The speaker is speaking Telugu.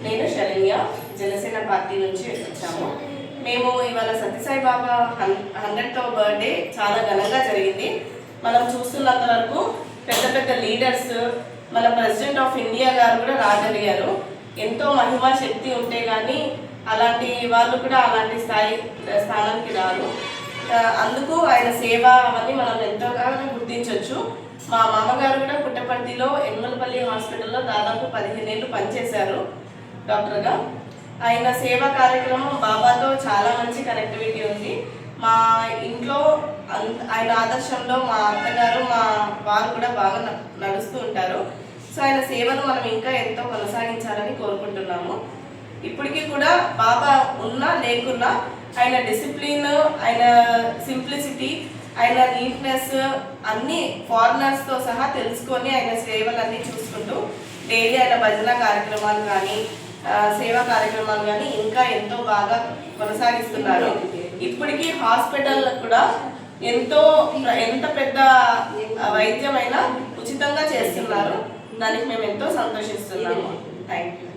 నేను శరణ్య జనసేన పార్టీ నుంచి వచ్చాము. మేము ఇవాళ సత్యసాయి బాబా 100వ బర్త్డే చాలా ఘనంగా జరిగింది. మనం చూస్తున్నంత వరకు పెద్ద పెద్ద లీడర్స్, మన ప్రెసిడెంట్ ఆఫ్ ఇండియా గారు కూడా రాగలిగారు. ఎంతో మహిమా శక్తి ఉంటే కానీ అలాంటి వాళ్ళు కూడా అలాంటి స్థానానికి రారు. అందుకు ఆయన సేవ అవన్నీ మనం ఎంతోగానో గుర్తించవచ్చు. మా మామగారు కూడా పుట్టపర్తిలో ఎన్మలపల్లి హాస్పిటల్లో దాదాపు 15 ఏళ్ళు పనిచేశారు డాక్టర్గా. ఆయన సేవా కార్యక్రమం బాబాతో చాలా మంచి కనెక్టివిటీ ఉంది. మా ఇంట్లో ఆయన ఆదర్శంలో మా అత్తగారు, మా వారు కూడా బాగా నడుస్తూ ఉంటారు. సో ఆయన సేవను మనం ఇంకా ఎంతో కొనసాగించాలని కోరుకుంటున్నాము. ఇప్పటికీ కూడా బాబా ఉన్నా లేకున్నా ఆయన డిసిప్లిన్, ఆయన సింప్లిసిటీ, ఆయన నీట్నెస్ అన్నీ ఫారినర్స్తో సహా తెలుసుకొని ఆయన సేవలన్నీ చూసుకుంటూ డైలీ ఆయన భజన కార్యక్రమాలు కానీ సేవా కార్యక్రమాలు కానీ ఇంకా ఎంతో బాగా కొనసాగిస్తున్నారు. ఇప్పటికీ హాస్పిటల్ కూడా ఎంత పెద్ద వైద్యమైనా ఉచితంగా చేస్తున్నారు. దానికి మేము ఎంతో సంతోషిస్తున్నాము. Thank you.